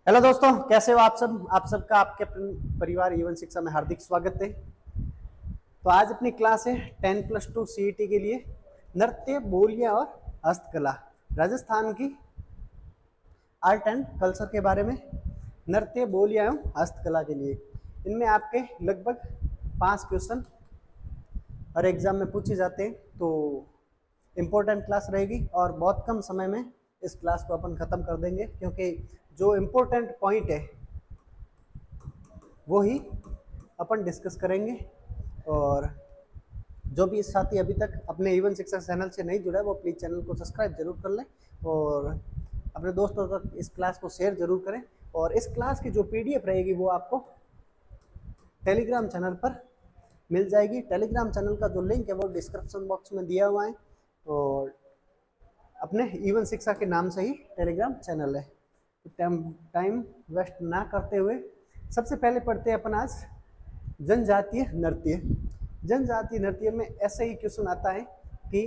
Hello दोस्तों, कैसे हो आप सब। आप सबका आपके अपने परिवार जीवन शिक्षा में हार्दिक स्वागत है। तो आज अपनी क्लास है 10+2 CET के लिए नृत्य, बोलियां और हस्तकला, राजस्थान की आर्ट एंड कल्चर के बारे में। नृत्य, बोलियां एवं हस्तकला के लिए इनमें आपके लगभग 5 क्वेश्चन हर एग्जाम में पूछे जाते हैं। तो इम्पोर्टेंट क्लास रहेगी और बहुत कम समय में इस क्लास को अपन ख़त्म कर देंगे, क्योंकि जो इम्पोर्टेंट पॉइंट है वो ही अपन डिस्कस करेंगे। और जो भी साथी अभी तक अपने जीवन शिक्षा चैनल से नहीं जुड़ा है वो प्लीज़ चैनल को सब्सक्राइब जरूर कर लें और अपने दोस्तों तक इस क्लास को शेयर जरूर करें। और इस क्लास की जो PDF रहेगी वो आपको टेलीग्राम चैनल पर मिल जाएगी। टेलीग्राम चैनल का जो लिंक है वो डिस्क्रिप्शन बॉक्स में दिया हुआ है और अपने जीवन शिक्षा के नाम से ही टेलीग्राम चैनल है। टाइम वेस्ट ना करते हुए सबसे पहले पढ़ते हैं अपन आज जनजातीय नृत्य। जनजातीय नृत्य में ऐसा ही क्वेश्चन आता है कि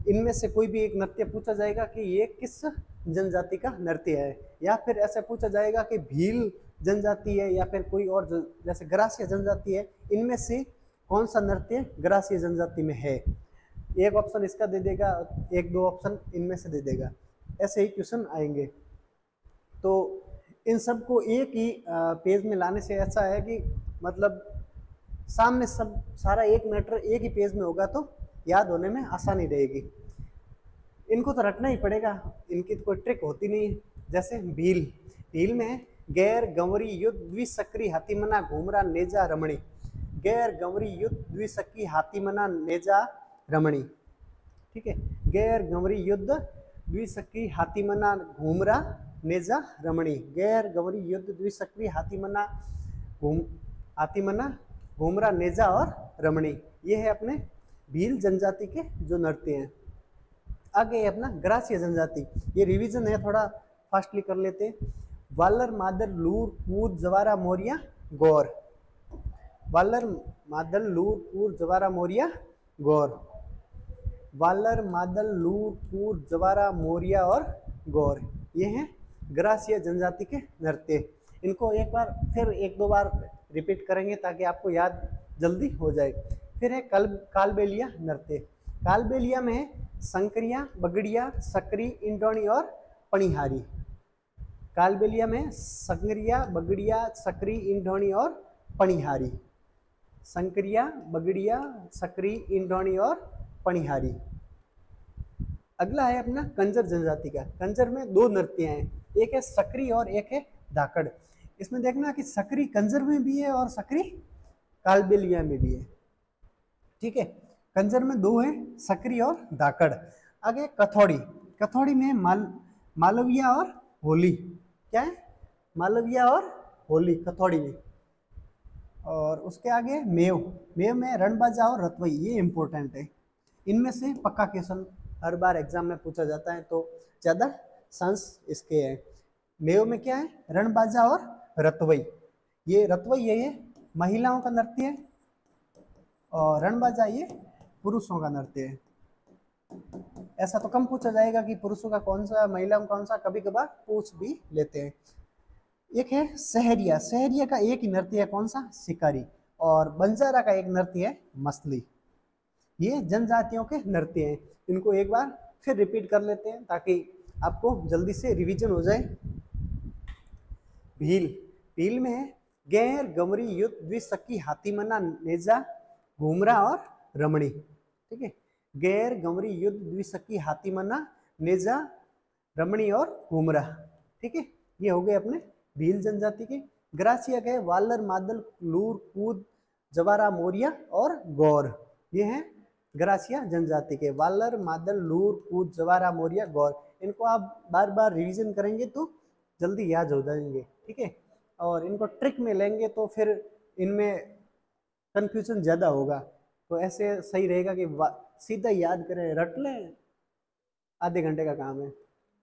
इनमें से कोई भी एक नृत्य पूछा जाएगा कि ये किस जनजाति का नृत्य है, या फिर ऐसा पूछा जाएगा कि भील जनजाति है या फिर कोई और जैसे ग्रासीय जनजाति है, इनमें से कौन सा नृत्य ग्रासीय जनजाति में है। एक ऑप्शन इसका दे देगा, एक दो ऑप्शन इनमें से दे देगा, ऐसे ही क्वेश्चन आएंगे। तो इन सब को एक ही पेज में लाने से ऐसा है कि मतलब सामने सब सारा एक मैटर एक ही पेज में होगा तो याद होने में आसानी रहेगी। इनको तो रटना ही पड़ेगा, इनकी तो कोई ट्रिक होती नहीं है। जैसे भील, भील में गैर गंवरी युद्ध द्विसक्री हाथीमना घूमरा नेजा रमणी। गैर गंवरी युद्ध द्विसक्री हाथीमना नेजा रमणी, ठीक है। गैर गंवरी युद्ध द्विसक्री हाथीमना घूमरा नेजा रमणी। गैर गंवरी युद्ध द्विसक्री हाथीमना घूमरा नेजा और रमणी, ये है अपने भील जनजाति के जो नृत्य हैं। आगे अपना ग्रासीय जनजाति, ये रिवीजन है, थोड़ा फास्टली कर लेते हैं। वालर मादर लूर कूद जवारा मोरिया गौर। वालर मादल लूर कूद जवारा मोरिया गौर। वालर मादल लूर कूद जवारा मोरिया और गौर, ये हैं ग्रासीय जनजाति के नृत्य। इनको एक बार फिर एक दो बार रिपीट करेंगे ताकि आपको याद जल्दी हो जाए। फिर है कालबेलिया नृत्य। कालबेलिया में संकरिया, बगड़िया, सकरी, इंडोनी और पणिहारी। कालबेलिया में संकरिया, बगड़िया, सकरी, इंडोनी और पणिहारी। संकरिया, बगड़िया, सकरी, इंडोनी और पणिहारी। अगला है अपना कंजर जनजाति का। कंजर में दो नृत्य हैं, एक है सकरी और एक है धाकड़। इसमें देखना कि सकरी कंजर में भी है और सकरी कालबेलिया में भी है, ठीक है। कंजर में दो है, सकरी और धाकड़। आगे कथौड़ी। कथौड़ी में मालविया और होली। क्या है? मालविया और होली कथौड़ी में। और उसके आगे मेव। मेव में रणबाजा और रतवई, ये इंपॉर्टेंट है। इनमें से पक्का क्वेश्चन हर बार एग्जाम में पूछा जाता है तो ज़्यादा चांस इसके हैं। मेव में क्या है? रणबाजा और रतवई। ये रतवई ये महिलाओं का नृत्य है और रणबाजा ये पुरुषों का नृत्य है। ऐसा तो कम पूछा जाएगा कि पुरुषों का कौन सा, महिलाओं का कौन सा, कभी कभार पूछ भी लेते हैं। एक है सहरिया। सहरिया का एक ही नृत्य है, कौन सा? शिकारी। और बंजारा का एक नृत्य है मसली। ये जनजातियों के नृत्य हैं। इनको एक बार फिर रिपीट कर लेते हैं ताकि आपको जल्दी से रिवीजन हो जाए। भील। भील में गैर गंवरी युद्ध द्विसक्की हाथीमना नेजा घूमरा और रमणी, ठीक है। गैर गंवरी युद्ध द्विसक्की हाथीमना नेजा रमणी और घूमरा, ठीक है। ये हो गए अपने भील जनजाति के। ग्रासीय गए वालर मादल लूर कूद जवारा मोरिया और गौर, ये हैं ग्रासीय जनजाति के। वालर मादल लूर कूद जवारा मोरिया गौर, इनको आप बार बार रिवीजन करेंगे तो जल्दी याद हो जाएंगे, ठीक है। और इनको ट्रिक में लेंगे तो फिर इनमें कंफ्यूजन ज़्यादा होगा, तो ऐसे सही रहेगा कि सीधा याद करें, रट लें, आधे घंटे का काम है।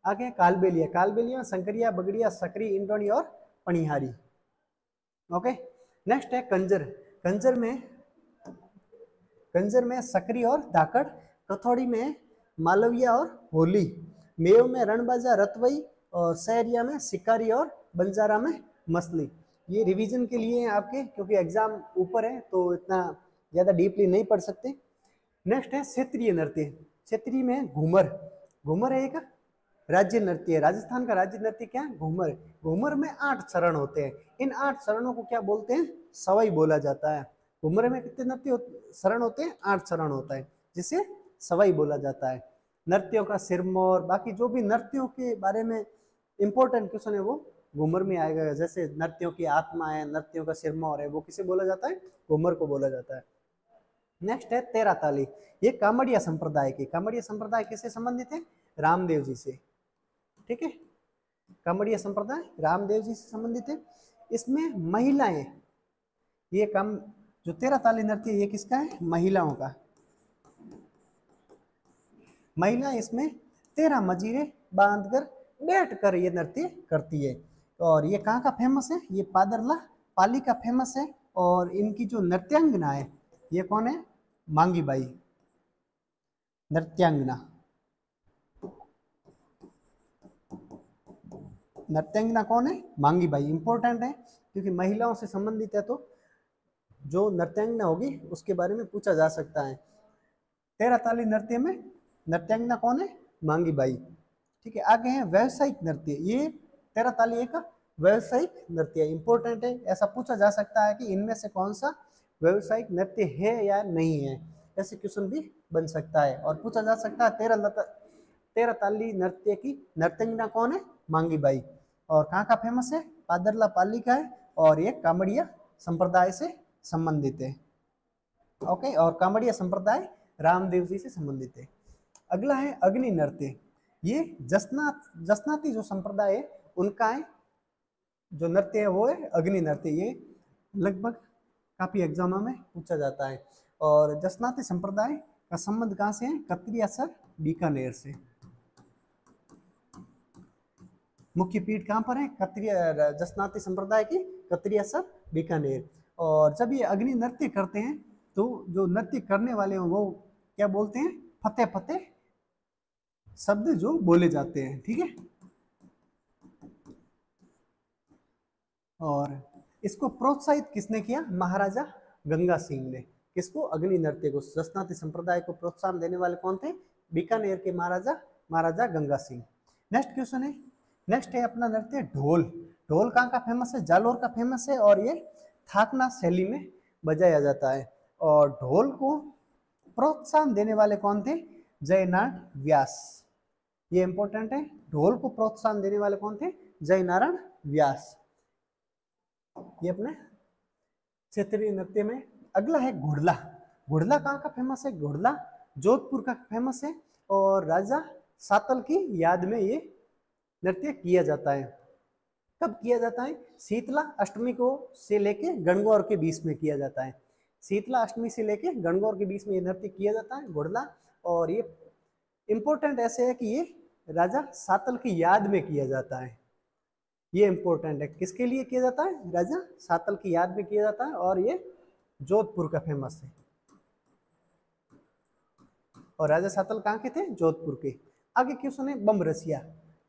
आगे कालबेलिया। कालबेलिया संकरिया, बगड़िया, सकरी, इंडोनी और पणिहारी, ओके। नेक्स्ट है कंजर। कंजर में सकरी और धाकड़। कथौड़ी में मालविया और होली। मेव में रणबाजा, रतवई और सहरिया में शिकारी और बंजारा में मछली। ये रिवीजन के लिए हैं आपके, क्योंकि एग्जाम ऊपर है तो इतना ज़्यादा डीपली नहीं पढ़ सकते। नेक्स्ट है क्षेत्रीय नृत्य। क्षेत्रीय में घूमर। घूमर है एक राज्य नृत्य है। राजस्थान का राज्य नृत्य क्या है? घूमर। घूमर में 8 चरण होते हैं। इन 8 चरणों को क्या बोलते हैं? सवाई बोला जाता है। घूमर में कितने चरण होते हैं? 8 चरण होता है, जिसे सवाई बोला जाता है। नृत्यों का सिरमौर, बाकी जो भी नृत्यों के बारे में इंपॉर्टेंट क्वेश्चन है वो घूमर में आएगा। जैसे नृत्यों की आत्मा है, नृत्यों का सिरमौर है, वो किसे बोला जाता है? घूमर को बोला जाता है। नेक्स्ट है तेरा ताली। ये कामड़िया संप्रदाय की। कामड़िया संप्रदाय किससे संबंधित है? रामदेव जी से। ठीक है, कामड़िया संप्रदाय रामदेव जी से संबंधित है। इसमें महिलाएं, ये काम जो तेरा ताली नृत्य ये किसका है? महिलाओं का। महिला इसमें 13 मजीरे बांधकर बैठकर ये नृत्य करती है। और ये कहाँ का फेमस है? ये पादरला पाली का फेमस है। और इनकी जो नृत्यांगना है ये कौन है? मांगी बाई नृत्यांगना। नृत्यांगना कौन है? मांगी बाई। इंपॉर्टेंट है क्योंकि महिलाओं से संबंधित है, तो जो नृत्यांगना होगी उसके बारे में पूछा जा सकता है। तेरा ताली नृत्य में नृत्यांगना कौन है? मांगी बाई। ठीक है, आगे है व्यावसायिक नृत्य। ये तेरा ताली एक व्यावसायिक नृत्य है, इंपॉर्टेंट है। ऐसा पूछा जा सकता है कि इनमें से कौन सा व्यावसायिक नृत्य है या नहीं है, ऐसे क्वेश्चन भी बन सकता है। और पूछा जा सकता है तेरा ताली नृत्य की नृत्यांगना कौन है? मांगी बाई। और कहाँ का फेमस है? पादरला पाली का है। और ये कामड़िया संप्रदाय से संबंधित है। ओके, और कामड़िया संप्रदाय रामदेव जी से संबंधित है। अगला है अग्नि नृत्य। ये जसनाती जो संप्रदाय है उनका है जो नृत्य है वो है अग्नि नृत्य। ये लगभग काफी एग्जामों में पूछा जाता है। और जसनाती संप्रदाय का संबंध कहाँ से है? कतरियासर बीकानेर से। मुख्य पीठ कहाँ पर है? जसनाती संप्रदाय की कतरियासर बीकानेर। और जब ये अग्नि नृत्य करते हैं तो जो नृत्य करने वाले हैं वो क्या बोलते हैं? फतेह फतेह शब्द जो बोले जाते हैं। ठीक है, और इसको प्रोत्साहित किसने किया? महाराजा गंगा सिंह ने। किसको? अग्नि नृत्य को। जसनाती संप्रदाय को प्रोत्साहन देने वाले कौन थे? बीकानेर के महाराजा गंगा सिंह। नेक्स्ट क्वेश्चन है, नेक्स्ट है अपना नृत्य ढोल। ढोल कहाँ का फेमस है? जालोर का फेमस है। और ये थाकना शैली में बजाया जाता है। और ढोल को प्रोत्साहन देने वाले कौन थे? जयनारायण व्यास। ये इंपॉर्टेंट है। ढोल को प्रोत्साहन देने वाले कौन थे? जयनारायण व्यास। ये अपने क्षेत्रीय नृत्य में। अगला है घुड़ला। घुड़ला कहाँ का फेमस है? घुड़ला जोधपुर का फेमस है। और राजा सातल की याद में ये नृत्य किया जाता है। कब किया जाता है? शीतला अष्टमी को से लेके गणगौर के बीच में किया जाता है। शीतला अष्टमी से लेके गणगौर के बीच में ये नृत्य किया जाता है, घुड़ला। और ये इंपॉर्टेंट ऐसे है कि ये राजा सातल की याद में किया जाता है। ये इंपॉर्टेंट है, किसके लिए किया जाता है? राजा सातल की याद में किया जाता है। और ये जोधपुर का फेमस है। और राजा सातल कहाँ के थे? जोधपुर के। आगे क्वेश्चन है बम रसिया।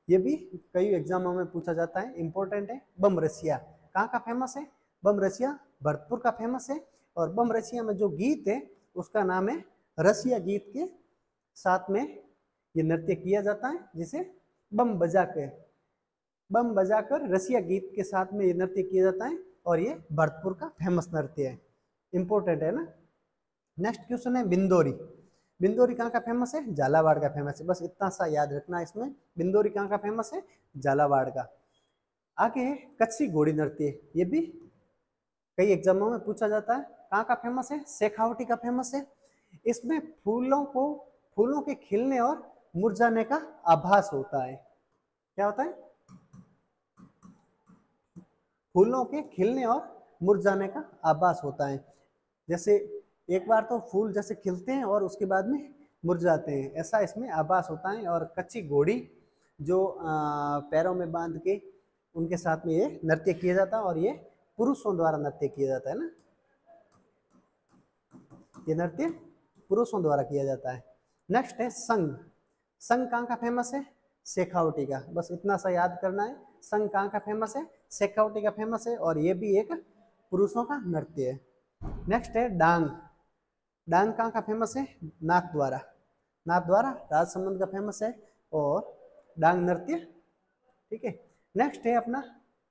ये भी कई एग्जामों में पूछा जाता है, इंपॉर्टेंट है। बम रसिया कहाँ का फेमस है? बम रसिया भरतपुर का फेमस है। और बम रसिया में जो गीत है उसका नाम है रसिया गीत। के साथ में ये नृत्य किया जाता है, जिसे बम बजाकर रसिया गीत के साथ में ये नृत्य किया जाता है। और ये भरतपुर का फेमस नृत्य है, इंपॉर्टेंट है ना। नेक्स्ट क्वेश्चन है बिंदोरी। बिंदोरी कहाँ का फेमस है? झालावाड़ का फेमस है। बस इतना सा याद रखना इसमें, बिंदोरी कहाँ का फेमस है? झालावाड़ का। आगे है कच्छी घोड़ी नृत्य। ये भी कई एग्जामों में पूछा जाता है। कहाँ का फेमस है? शेखावटी का फेमस है। इसमें फूलों के खिलने और मुरझाने का आभास होता है। क्या होता है? फूलों के खिलने और मुरझाने का आभास होता है। जैसे एक बार तो फूल जैसे खिलते हैं और उसके बाद में मुरझाते हैं, ऐसा इसमें आभास होता है। और कच्ची घोड़ी जो पैरों में बांध के उनके साथ में ये नृत्य किया जाता है। और ये पुरुषों द्वारा नृत्य किया जाता है ना, ये नृत्य पुरुषों द्वारा किया जाता है। नेक्स्ट है संघ। संघ कहाँ का फेमस है? शेखावटी का, बस इतना सा याद करना है। संघ कहाँ का फेमस है? शेखावटी का फेमस है, और ये भी एक पुरुषों का नृत्य है। नेक्स्ट है डांग। डांग कहाँ का फेमस है? नाथद्वारा। नाथद्वारा राजसमंद का फेमस है, और डांग नृत्य, ठीक है। नेक्स्ट है अपना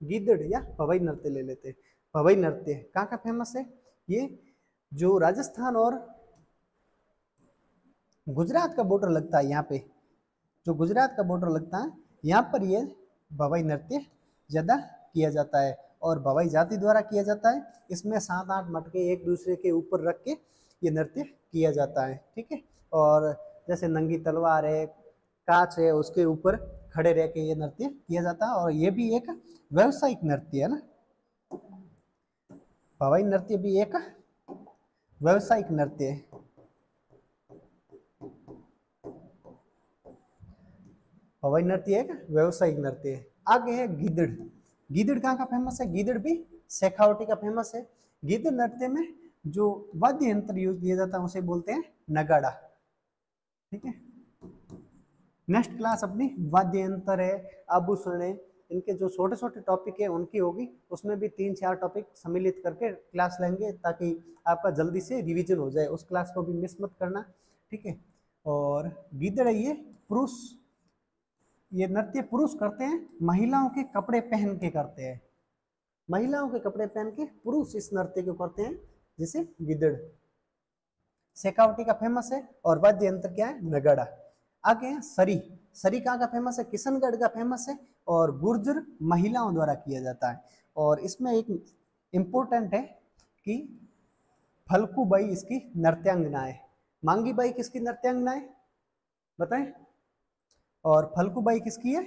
गीदड़ या पवई नृत्य ले लेते हैं। पवई नृत्य कहाँ का फेमस है? ये जो राजस्थान और गुजरात का बॉर्डर लगता है, यहाँ पे जो गुजरात का बॉर्डर लगता है, यहाँ पर ये भवाई नृत्य ज़्यादा किया जाता है, और भवाई जाति द्वारा किया जाता है। इसमें 7-8 मटके एक दूसरे के ऊपर रख के ये नृत्य किया जाता है, ठीक है। और जैसे नंगी तलवार है, कांच है, उसके ऊपर खड़े रह के ये नृत्य किया जाता है, और ये भी एक व्यावसायिक नृत्य है ना। भवाई नृत्य भी एक व्यावसायिक नृत्य है। पवई नृत्य एक व्यावसायिक नृत्य है। आगे है गीदड़। गीदड़ कहाँ का फेमस है? गीदड़ भी शेखावटी का फेमस है। गीदड़ नृत्य में जो वाद्य यंत्र यूज किया जाता है उसे बोलते हैं नगाड़ा, ठीक है। नेक्स्ट क्लास अपनी वाद्य यंत्र है, आभूषण है, इनके जो छोटे छोटे टॉपिक है उनकी होगी। उसमें भी 3-4 टॉपिक सम्मिलित करके क्लास लेंगे, ताकि आपका जल्दी से रिवीजन हो जाए। उस क्लास को भी मिस मत करना, ठीक है। और गीदड़ ये पुरुष, ये नृत्य पुरुष करते हैं, महिलाओं के कपड़े पहन के करते हैं। महिलाओं के कपड़े पहन के पुरुष इस नृत्य को करते हैं, जिसे गिद्दड़। शेखावटी का फेमस है, और वाद्य यंत्र क्या है? नगाड़ा। आगे है सरी। सरी कहाँ का फेमस है? किशनगढ़ का फेमस है, और गुर्जर महिलाओं द्वारा किया जाता है। और इसमें एक इम्पोर्टेंट है कि फल्गुबाई इसकी नृत्यांगना है। मांगीबाई किसकी नृत्यांगना है बताएं? और फल्गुबाई किसकी है?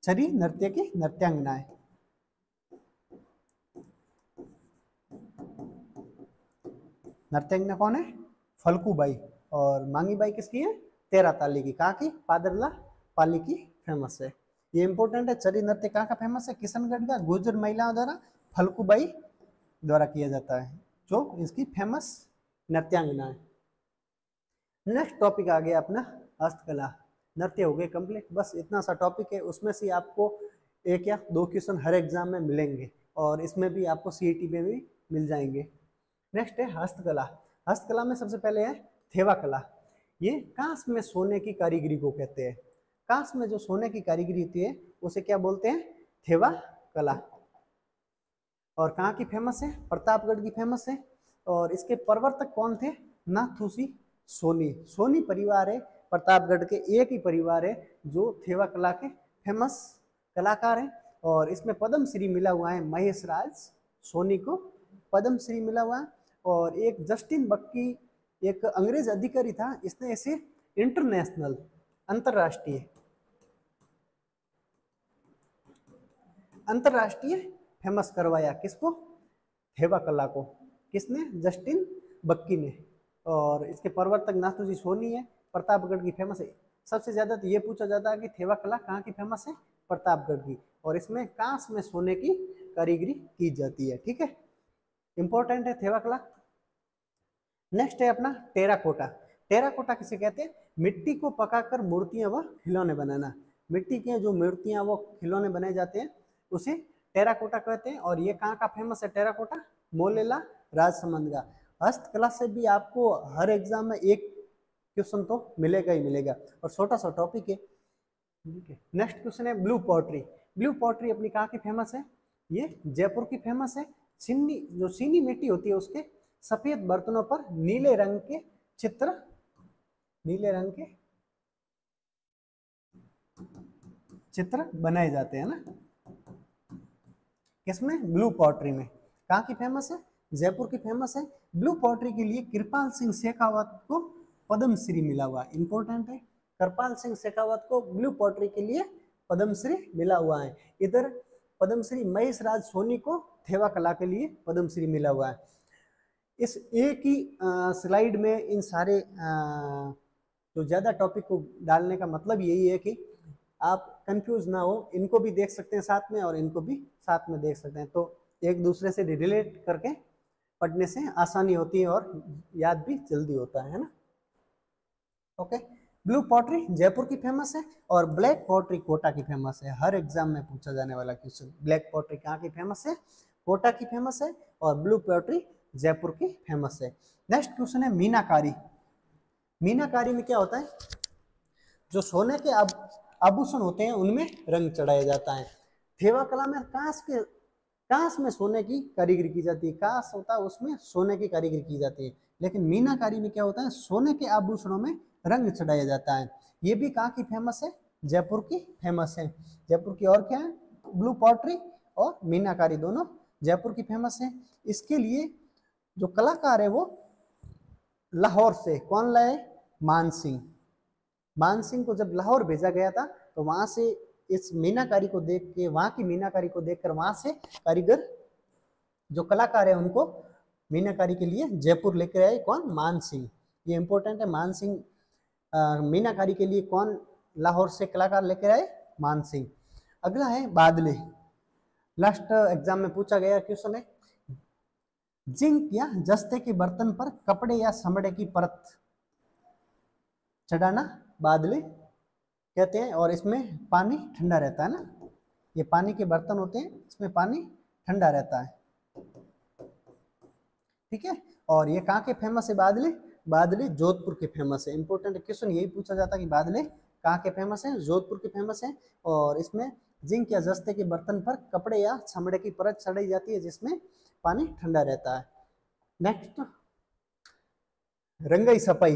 सरी नृत्य की नृत्यांगना है। नृत्यांगना कौन है? फल्गुबाई। और मांगीबाई किसकी है? तेरा ताली की। कहाँ की? पादरला पाली की फेमस है। ये इंपॉर्टेंट है। चरी नृत्य कहाँ का फेमस है? किशनगढ़ का। गुर्जर महिलाओं द्वारा फल्गुबाई द्वारा किया जाता है, जो इसकी फेमस नृत्यांगना है। नेक्स्ट टॉपिक आ गया अपना हस्तकला। नृत्य हो गए कंप्लीट। बस इतना सा टॉपिक है, उसमें से आपको 1 या 2 क्वेश्चन हर एग्जाम में मिलेंगे, और इसमें भी आपको सीईटी में भी मिल जाएंगे। नेक्स्ट है हस्तकला। हस्तकला में सबसे पहले है थेवा कला। ये कांस में सोने की कारीगरी को कहते हैं। कांस में जो सोने की कारीगरी होती है उसे क्या बोलते हैं? थेवा कला। और कहाँ की फेमस है? प्रतापगढ़ की फेमस है। और इसके प्रवर्तक कौन थे? नाथूसी सोनी। सोनी परिवार है प्रतापगढ़ के, एक ही परिवार है जो थेवा कला के फेमस कलाकार हैं। और इसमें पद्म श्री मिला हुआ है महेश राज सोनी को, पद्म श्री मिला हुआ है। और एक जस्टिन बक्की, एक अंग्रेज अधिकारी था, इसने इसे इंटरनेशनल, अंतरराष्ट्रीय फेमस करवाया। किसको? थेवा कला को। किसने? जस्टिन बक्की ने। और इसके प्रवर्तक नाथूजी सोनी है, प्रतापगढ़ की फेमस है। सबसे ज्यादा तो ये पूछा जाता है कि थेवा कला कहाँ की फेमस है? प्रतापगढ़ की। और इसमें कांस में सोने की कारीगरी की जाती है, ठीक है। इंपॉर्टेंट है थेवा कला। नेक्स्ट है अपना टेराकोटा। टेराकोटा किसे कहते हैं? मिट्टी को पकाकर मूर्तियां व खिलौने बनाना। मिट्टी के जो मूर्तियां वो खिलौने बनाए जाते हैं उसे टेराकोटा कहते हैं। और ये कहाँ का फेमस है टेराकोटा? मोलेला राजसमंद का। हस्तकला से भी आपको हर एग्जाम में एक क्वेश्चन तो मिलेगा ही मिलेगा, और छोटा सा टॉपिक है, ठीक है। नेक्स्ट क्वेश्चन है ब्लू पॉटरी। ब्लू पॉटरी अपनी कहाँ की फेमस है? ये जयपुर की फेमस है। चीनी, जो चीनी मिट्टी होती है उसके सफेद बर्तनों पर नीले रंग के चित्र, नीले रंग के चित्र बनाए जाते हैं ना। किसमें? ब्लू पॉटरी में। कहाँ की फेमस है? जयपुर की फेमस है। ब्लू पॉटरी के लिए कृपाल सिंह शेखावत को पद्म श्री मिला हुआ। इंपॉर्टेंट है, कृपाल सिंह शेखावत को ब्लू पॉटरी के लिए पद्म श्री मिला हुआ है। इधर पद्म श्री महेश राज सोनी को थेवा कला के लिए पद्म श्री मिला हुआ है। इस एक ही स्लाइड में इन सारे जो ज़्यादा टॉपिक को डालने का मतलब यही है कि आप कंफ्यूज ना हो। इनको भी देख सकते हैं साथ में, और इनको भी साथ में देख सकते हैं, तो एक दूसरे से रिलेट करके पढ़ने से आसानी होती है और याद भी जल्दी होता है ना। ओके, ब्लू पॉटरी जयपुर की फेमस है और ब्लैक पॉटरी कोटा की फेमस है। हर एग्जाम में पूछा जाने वाला क्वेश्चन। ब्लैक पॉटरी कहाँ की फेमस है? कोटा की फेमस है और ब्लू पॉटरी जयपुर की फेमस है। नेक्स्ट क्वेश्चन है मीनाकारी। मीनाकारी में क्या होता है? जो सोने के आभूषण होते हैं उनमें रंग चढ़ाया जाता है। थेवा कला में कांस में सोने की कारीगरी की जाती है। कांस होता है उसमें सोने की कारीगरी की जाती है। लेकिन मीनाकारी में क्या होता है? सोने के आभूषणों में रंग चढ़ाया जाता है। ये भी कहाँ की फेमस है? जयपुर की फेमस है। जयपुर की और क्या है? ब्लू पॉटरी और मीनाकारी दोनों जयपुर की फेमस है। इसके लिए जो कलाकार है वो लाहौर से कौन लाए? मान सिंह। मान सिंह को जब लाहौर भेजा गया था तो वहां से इस मीनाकारी को देख के, वहां की मीनाकारी को देखकर वहां से कारीगर जो कलाकार है उनको मीनाकारी के लिए जयपुर लेकर आए। कौन? मान सिंह। ये इंपॉर्टेंट है। मान सिंह मीनाकारी के लिए कौन लाहौर से कलाकार लेकर आए? मान सिंह। अगला है बादले। लास्ट एग्जाम में पूछा गया क्वेश्चन है जिंक या जस्ते के बर्तन पर कपड़े या चमड़े की परत चढ़ाना बादले कहते हैं। और इसमें पानी ठंडा रहता है ना, ये पानी के बर्तन होते हैं, इसमें पानी ठंडा रहता है। ठीक है। और ये कहाँ के फेमस है बादले? बादले जोधपुर के फेमस है। इंपॉर्टेंट क्वेश्चन यही पूछा जाता है कि बादले कहाँ के फेमस है? जोधपुर के फेमस है। और इसमें जिंक या जस्ते के बर्तन पर कपड़े या चमड़े की परत चढ़ाई जाती है जिसमें पानी ठंडा रहता है। नेक्स्ट रंगाई सपाई।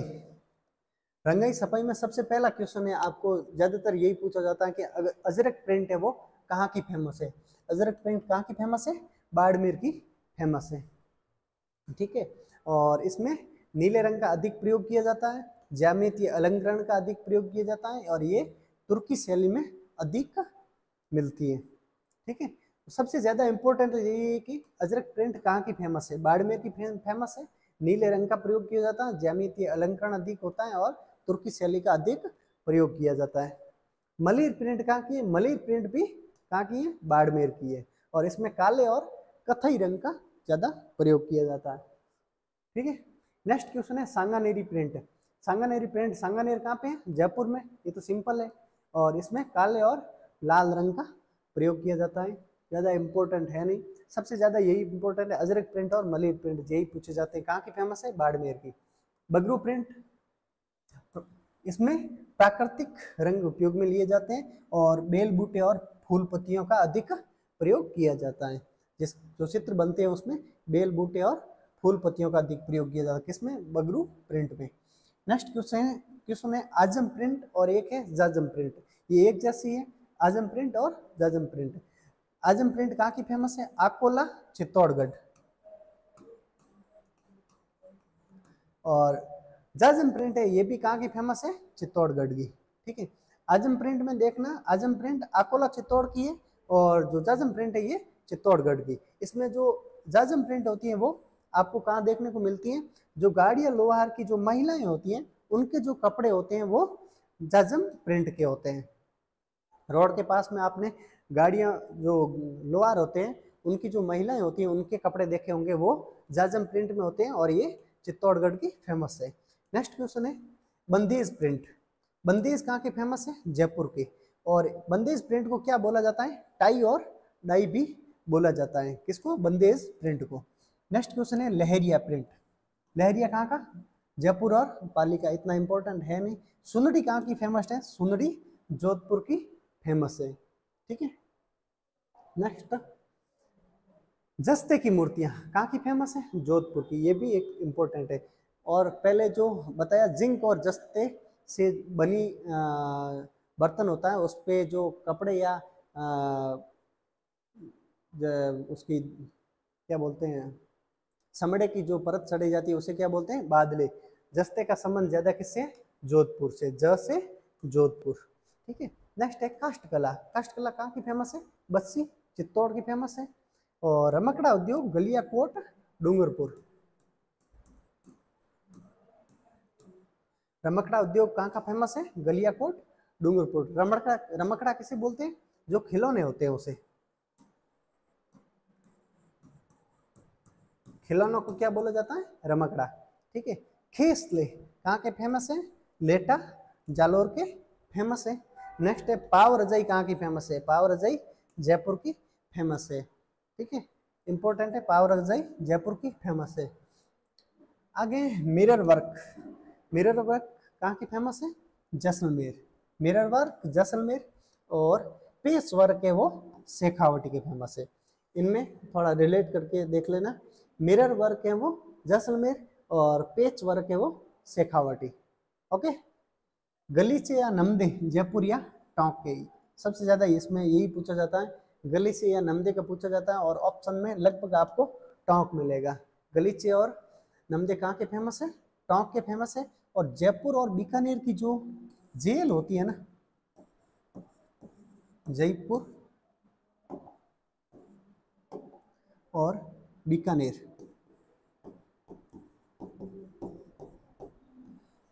रंगाई सपाई में सबसे पहला क्वेश्चन है, आपको ज्यादातर यही पूछा जाता है कि अजरक प्रिंट है वो कहाँ की फेमस है? अजरक प्रिंट कहाँ की फेमस है? बाड़मेर की फेमस है। ठीक है। और इसमें नीले रंग का अधिक प्रयोग किया जाता है, ज्यामितीय अलंकरण का अधिक प्रयोग किया जाता है और ये तुर्की शैली में अधिक मिलती है। ठीक है। तो सबसे ज्यादा इंपॉर्टेंट यही है कि अजरक प्रिंट कहाँ की फेमस है? बाड़मेर की फेमस है। नीले रंग का प्रयोग किया जाता है, ज्यामितीय अलंकरण अधिक होता है और तुर्की शैली का अधिक प्रयोग किया जाता है। मलिर प्रिंट कहाँ की है? मलिर प्रिंट भी कहाँ की है? बाड़मेर की है। और इसमें काले और कथई रंग का ज्यादा प्रयोग किया जाता है। ठीक है। नेक्स्ट क्वेश्चन है सांगानेरी प्रिंट। सांगानेरी प्रिंट, सांगानेर कहाँ पे है? जयपुर में। ये तो सिंपल है। और इसमें काले और लाल रंग का प्रयोग किया जाता है। ज्यादा इंपॉर्टेंट है नहीं। सबसे ज्यादा यही इंपॉर्टेंट है, अजरक प्रिंट और मलिर प्रिंट यही पूछे जाते हैं। कहाँ की फेमस है? बाड़मेर की। बगरू प्रिंट, इसमें प्राकृतिक रंग उपयोग में लिए जाते हैं और बेल बूटे और फूल पत्तियों का अधिक प्रयोग किया जाता है। जिस जो चित्र बनते हैं उसमें बेल बूटे और फूल पत्तियों का अधिक प्रयोग किया जाता है। किसमें? बगरू प्रिंट में। नेक्स्ट क्वेश्चन है आजम प्रिंट और एक है जाजम प्रिंट। ये एक जैसी है, आजम प्रिंट और जाजम प्रिंट। आजम प्रिंट कहाँ की फेमस है? अकोला, चित्तौड़गढ़। और जाजम प्रिंट है, ये भी कहाँ की फेमस है? चित्तौड़गढ़ की। ठीक है। आजम प्रिंट में देखना, आजम प्रिंट अकोला चित्तौड़ की है और जो जाजम प्रिंट है ये चित्तौड़गढ़ की। इसमें जो जाजम प्रिंट होती है वो आपको कहाँ देखने को मिलती है? जो गाड़िया लोहार की जो महिलाएं होती हैं उनके जो कपड़े होते हैं वो जाजम प्रिंट के होते हैं। रोड के पास में आपने गाड़ियां जो लोहार होते हैं उनकी जो महिलाएं होती हैं उनके कपड़े देखे होंगे, वो जाजम प्रिंट में होते हैं और ये चित्तौड़गढ़ की फेमस है। नेक्स्ट क्वेश्चन है बंदेज प्रिंट। बंदेज कहाँ के फेमस है? जयपुर के। और बंदेज प्रिंट को क्या बोला जाता है? टाई और डाई भी बोला जाता है। किसको? बंदेज प्रिंट को। नेक्स्ट क्वेश्चन है लहरिया प्रिंट। लहरिया कहाँ का? जयपुर और पाली का। इतना इंपॉर्टेंट है नहीं। सुनड़ी कहाँ की फेमस है? सुनड़ी जोधपुर की फेमस है। ठीक है। नेक्स्ट जस्ते की मूर्तियां कहाँ की फेमस है? जोधपुर की। ये भी एक इम्पोर्टेंट है। और पहले जो बताया जिंक और जस्ते से बनी बर्तन होता है, उस पे जो कपड़े या उसकी क्या बोलते हैं, चमड़े की जो परत चढ़ी जाती है उसे क्या बोलते हैं? बादले। जस्ते का संबंध ज्यादा किससे है? जोधपुर से। ज से जोधपुर। ठीक है। नेक्स्ट है काष्ठकला। काष्ठकला कहाँ की फेमस है? बस्सी, चित्तौड़ की फेमस है। और रमकड़ा उद्योग गलियाकोट, डूंगरपुर। रमकड़ा उद्योग कहाँ का फेमस है? गलियाकोट, डूंगरपुर। रमकड़ा किसे बोलते हैं? जो खिलौने होते हैं उसे। खिलौनों को क्या बोला जाता है? रमकड़ा। ठीक है। खेसले कहाँ के फेमस है? लेटा, जालोर के फेमस है। नेक्स्ट है पाव रजाई कहाँ की फेमस है? पाव रजाई जयपुर की फेमस है। ठीक है, इंपॉर्टेंट है, पाव रजाई जयपुर की फेमस है। आगे मिरर वर्क, मिरर वर्क कहाँ की फेमस है? Jaisalmer, mirror work Jaisalmer. और पेच वर्क है वो शेखावटी के फेमस है। इनमें थोड़ा रिलेट करके देख लेना, मिरर वर्क है वो जैसलमेर और पेच वर्क है वो शेखावटी। ओके, गलीचे या नमदे जयपुर या टोंक के, सबसे ज्यादा इसमें यही पूछा जाता है, गलीचे या नमदे का पूछा जाता है। और ऑप्शन में लगभग आपको टोंक मिलेगा। गलीचे और नमदे कहाँ के फेमस है? टोंक के फेमस है। और जयपुर और बीकानेर की जो जेल होती है ना, जयपुर और बीकानेर,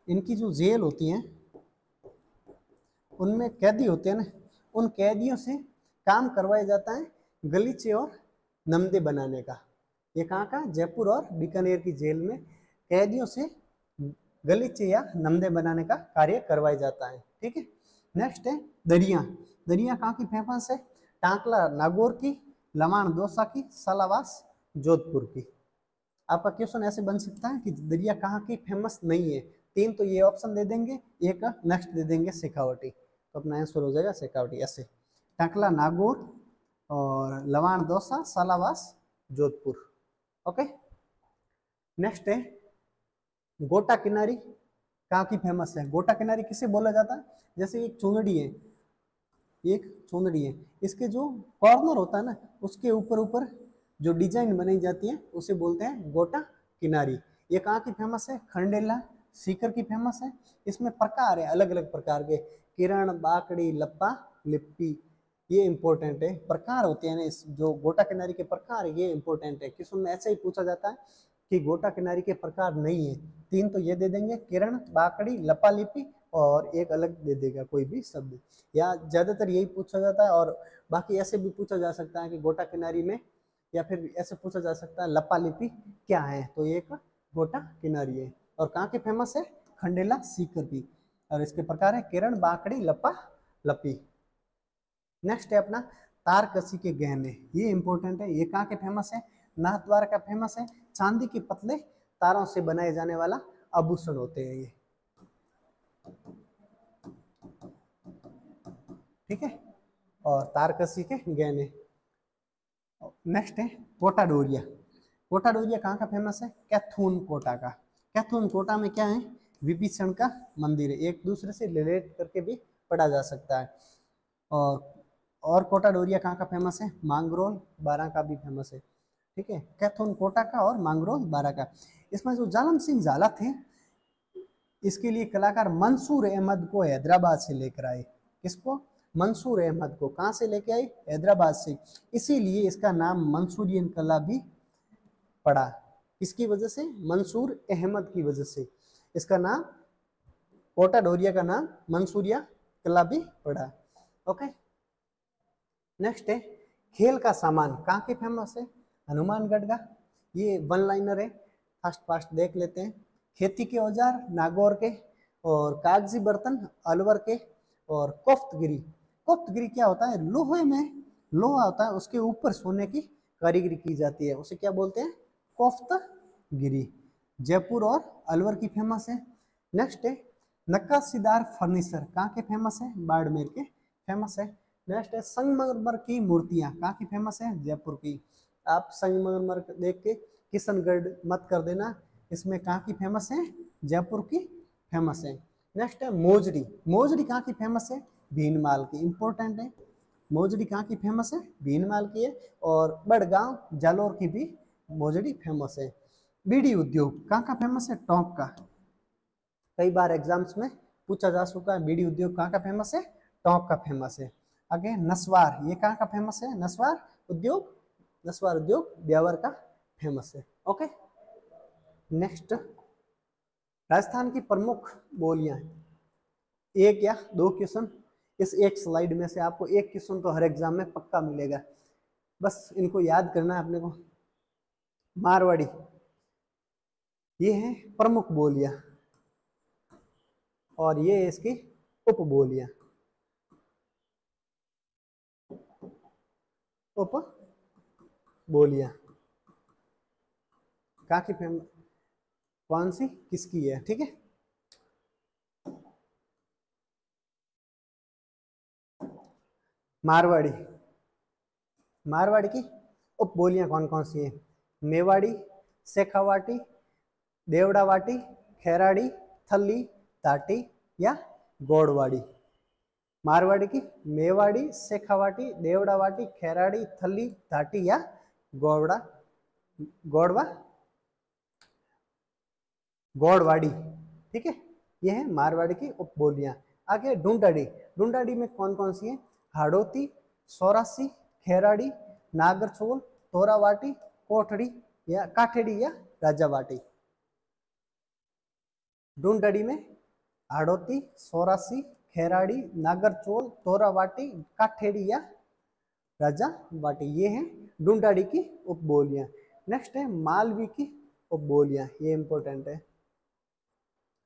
इनकी जो जेल होती हैं उनमें कैदी होते हैं ना, उन कैदियों से काम करवाया जाता है गलीचे और नमदे बनाने का। ये कहाँ का? जयपुर और बीकानेर की जेल में कैदियों से गलीचे या नमदे बनाने का कार्य करवाया जाता है। ठीक है, नेक्स्ट है दरिया, दरिया कहाँ की फेमस है? टांकला नागौर की, लवाण दौसा की, सालावास जोधपुर की। आपका क्वेश्चन ऐसे बन सकता है कि दरिया कहाँ की फेमस नहीं है, तीन तो ये ऑप्शन दे देंगे, एक नेक्स्ट दे देंगे शेखावटी, तो अपना आंसर हो जाएगा शेखावटी। ऐसे टांकला नागौर और लवाण दौसा, सालावास जोधपुर। ओके, नेक्स्ट है गोटा किनारी कहाँ की फेमस है? गोटा किनारी किसे बोला जाता है? जैसे एक चुनड़ी है, एक चुनड़ी है, इसके जो कॉर्नर होता है ना, उसके ऊपर ऊपर जो डिजाइन बनाई जाती है उसे बोलते हैं गोटा किनारी। ये कहाँ की फेमस है? खंडेला सीकर की फेमस है। इसमें प्रकार है अलग अलग प्रकार के, किरण, बाकड़ी, लप्पा, लिप्पी, ये इंपॉर्टेंट है, प्रकार होते हैं ना इस जो गोटा किनारी के प्रकार, ये इंपॉर्टेंट है। क्वेश्चन में ऐसे ही पूछा जाता है कि गोटा किनारी के प्रकार नहीं है, तीन तो ये दे देंगे, किरण, बाकड़ी, लपा लिपि, और एक अलग दे देगा कोई भी शब्द, या ज्यादातर यही पूछा जाता है। और बाकी ऐसे भी पूछा जा सकता है कि गोटा किनारी में, या फिर ऐसे पूछा जा सकता है लपा लिपि क्या है, तो ये एक गोटा किनारी है। और कहाँ की फेमस है? खंडेला सीकर की। और इसके प्रकार है किरण, बाकड़ी, लपा लपी। नेक्स्ट है अपना तारकसी के गहने, ये इंपॉर्टेंट है। ये कहाँ के फेमस है? नाथद्वारा का फेमस है। चांदी के पतले तारों से बनाए जाने वाला आभूषण होते हैं ये। ठीक है, और तारकसी के गहने। नेक्स्ट है कोटा डोरिया, कोटा डोरिया कहाँ का फेमस है? कैथून कोटा का। कैथून कोटा में क्या है? विभीषण का मंदिर है, एक दूसरे से रिलेट करके भी पढ़ा जा सकता है। और कोटा डोरिया कहाँ का फेमस है? मांगरोल बारा का भी फेमस है। ठीक है, कैथून कोटा का और मांगरोल बारा का। इसमें जो जालम सिंह झाला थे, इसके लिए कलाकार मंसूर अहमद को हैदराबाद से लेकर आए। किसको? मंसूर अहमद को कहाँ से लेके आए? हैदराबाद से। इसीलिए इसका नाम मंसूरियन कला भी पड़ा। किसकी वजह से? मंसूर अहमद की वजह से इसका नाम, कोटा डोरिया का नाम मंसूरिया कला भी पड़ा। ओके, नेक्स्ट है खेल का सामान कहाँ के फेमस है? हनुमानगढ़ का। ये वन लाइनर है, फास्ट फास्ट देख लेते हैं। खेती के औजार नागौर के, और कागजी बर्तन अलवर के, और कोफ्तगिरी। कोफ्तगिरी क्या होता है? लोहे में लोहा होता है, उसके ऊपर सोने की कारीगरी की जाती है, उसे क्या बोलते हैं? कोफ्तगिरी। जयपुर और अलवर की फेमस है। नेक्स्ट है नक्काशीदार फर्नीचर कहाँ के फेमस है? बाड़मेर के फेमस है। नेक्स्ट है संगमरमर की मूर्तियां कहाँ की फेमस है? जयपुर की। आप संगमरमर देख के किशनगढ़ मत कर देना, इसमें कहाँ की फेमस है? जयपुर की फेमस है। नेक्स्ट है मोजड़ी, मोजड़ी कहाँ की फेमस है? भीनमाल की। इंपॉर्टेंट है, मोजड़ी कहाँ की फेमस है? भीनमाल की है। और बड़गांव जालोर की भी मोजड़ी फेमस है। बीड़ी उद्योग कहाँ का फेमस है? टोंक का। कई बार एग्जाम्स में पूछा जा चुका है, बीड़ी उद्योग कहाँ का फेमस है? टोंक का फेमस है। आगे नस्वार, ये कहाँ का फेमस है? नस्वार उद्योग, नस्वार उद्योग ब्यावर का फेमस है। ओके, नेक्स्ट राजस्थान की प्रमुख बोलियां, एक या दो क्वेश्चन इस एक स्लाइड में से, आपको एक क्वेश्चन तो हर एग्जाम में पक्का मिलेगा, बस इनको याद करना है अपने को। मारवाड़ी, ये है प्रमुख बोलियां। और ये है इसकी उपबोलियां। उपबोलियां कहाँ की फेमस, कौन सी, किसकी है, ठीक है। मारवाड़ी, मारवाड़ी की उपबोलियां कौन कौन सी है? मेवाड़ी, शेखावाटी, देवड़ावाटी, खेराड़ी, थली, ताटी या गौड़वाड़ी। मारवाड़ी की मेवाड़ी, शेखावाटी, देवड़ावाटी, खेराड़ी, थली, ताटी या गौड़ा, गौड़वा, गौड़वाड़ी, ठीक है। ये है मारवाड़ी की उपबोलियां। आगे ढूंढाड़ी, ढूंढाड़ी में कौन कौन सी है? हाड़ौती, सौरासी, खेराड़ी, नागरचोल, तोरावाटी, कोठड़ी या काठेड़ी या राजावाटी। ढूंढाड़ी में हाड़ौती, सौरासी, खेराड़ी, नागरचोल, तोरावाटी, काठेड़ी या राजावाटी। ये है ढूंढाड़ी की उपबोलियां। नेक्स्ट है मालवी की उपबोलियां, ये इंपॉर्टेंट है,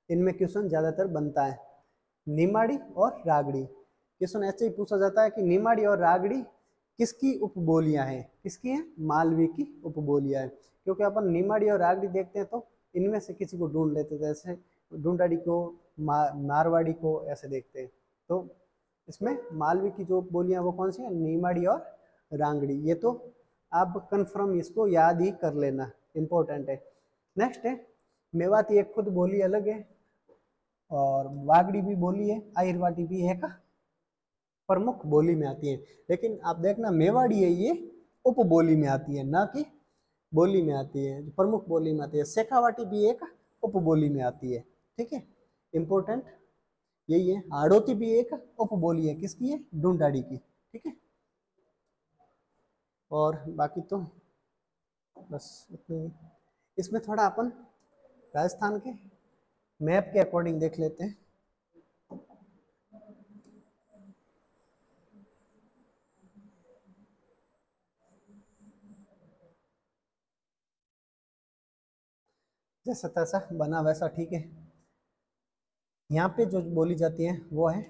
इनमें क्वेश्चन ज्यादातर बनता है। निमाड़ी और रागड़ी, क्वेश्चन ऐसे ही पूछा जाता है कि निमाड़ी और रागड़ी किसकी उपबोलियां हैं? किसकी हैं? मालवी की उपबोलियां है। क्योंकि अपन निमाड़ी और रागड़ी देखते हैं तो इनमें से किसी को ढूंढ लेते थे, जैसे ढूंढाड़ी को, मारवाड़ी को ऐसे देखते हैं। तो इसमें मालवी की जो उपबोलियां वो कौन सी है? निमाड़ी और रांगड़ी। ये तो आप कंफर्म इसको याद ही कर लेना, इंपॉर्टेंट है। नेक्स्ट है मेवाती, एक खुद बोली अलग है, और वागड़ी भी बोली है, आहिरवाटी भी है का प्रमुख बोली में आती है। लेकिन आप देखना मेवाड़ी है ये उपबोली में आती है, ना कि बोली में आती है, जो प्रमुख बोली में आती है। शेखावाटी भी एक उपबोली में आती है, ठीक है, इंपॉर्टेंट यही है। हाड़ौती भी एक उपबोली है, किसकी है? ढूंढाड़ी की, ठीक है। और बाकी तो बस इतनी। इसमें थोड़ा अपन राजस्थान के मैप के अकॉर्डिंग देख लेते हैं। जैसा तैसा बना वैसा ठीक है। यहाँ पे जो बोली जाती है वो है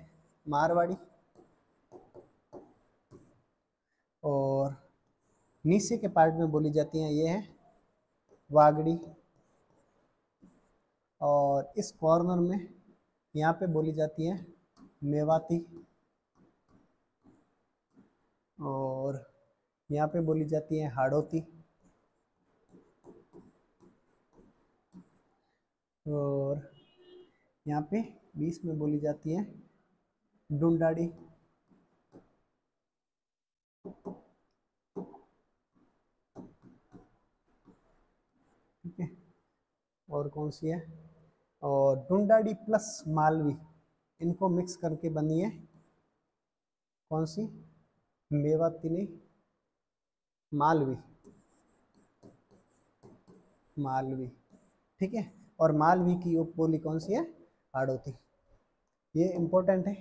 मारवाड़ी, और नीचे के पार्ट में बोली जाती है ये है वागड़ी, और इस कॉर्नर में यहाँ पे बोली जाती है मेवाती, और यहाँ पे बोली जाती है हाड़ौती, और यहाँ पे बीच में बोली जाती है ढूंढाड़ी, ठीक है। और कौन सी है? और ढूंढाड़ी प्लस मालवी, इनको मिक्स करके बनी है कौन सी? मेवाती नहीं, मालवी, मालवी, ठीक है। और मालवी की उपबोली कौन सी है? हाड़ौती। ये इंपॉर्टेंट है।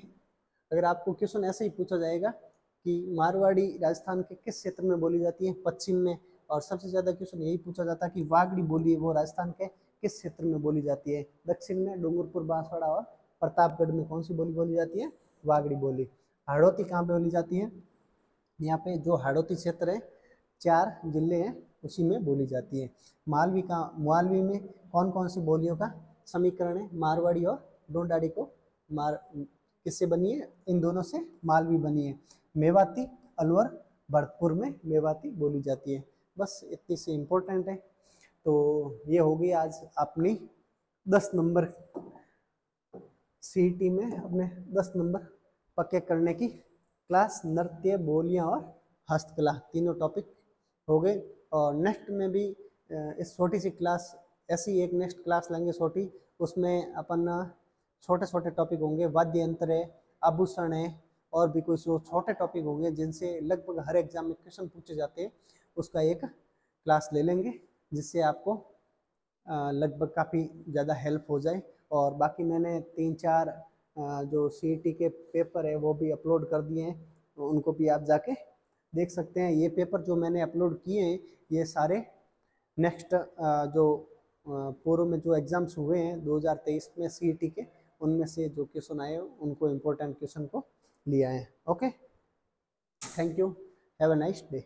अगर आपको क्वेश्चन ऐसे ही पूछा जाएगा कि मारवाड़ी राजस्थान के किस क्षेत्र में बोली जाती है? पश्चिम में। और सबसे ज्यादा क्वेश्चन यही पूछा जाता है कि वागड़ी बोली है वो राजस्थान के किस क्षेत्र में बोली जाती है? दक्षिण में डूंगरपुर, बांसवाड़ा और प्रतापगढ़ में कौन सी बोली बोली जाती है? वागड़ी बोली। हाड़ौती कहाँ पे बोली जाती है? यहाँ पे जो हाड़ौती क्षेत्र है, 4 जिले हैं, उसी में बोली जाती है। मालवी का, मालवी में कौन कौन सी बोलियों का समीकरण है? मारवाड़ी और ढूंढाड़ी को मार किससे बनी है? इन दोनों से मालवी बनी है। मेवाती, अलवर, भरतपुर में मेवाती बोली जाती है। बस इतनी से इम्पोर्टेंट है। तो ये होगी आज अपनी 10 नंबर सीईटी में अपने 10 नंबर पक्के करने की क्लास। नृत्य, बोलियां और हस्तकला, तीनों टॉपिक हो गए। और नेक्स्ट में भी इस छोटी सी क्लास, ऐसी एक नेक्स्ट क्लास लेंगे छोटी, उसमें अपन छोटे छोटे टॉपिक होंगे, वाद्य यंत्र है, आभूषण है, और भी कुछ छोटे टॉपिक होंगे जिनसे लगभग हर एग्जाम में क्वेश्चन पूछे जाते हैं। उसका एक क्लास ले लेंगे जिससे आपको लगभग काफ़ी ज़्यादा हेल्प हो जाए। और बाकी मैंने 3-4 जो सीईटी के पेपर है वो भी अपलोड कर दिए हैं, तो उनको भी आप जाके देख सकते हैं। ये पेपर जो मैंने अपलोड किए हैं ये सारे नेक्स्ट जो पूर्व में जो एग्ज़ाम्स हुए हैं 2023 में सीईटी के, उनमें से जो क्वेश्चन आए उनको इम्पोर्टेंट क्वेश्चन को लिया है। Okay, thank you, have a nice day.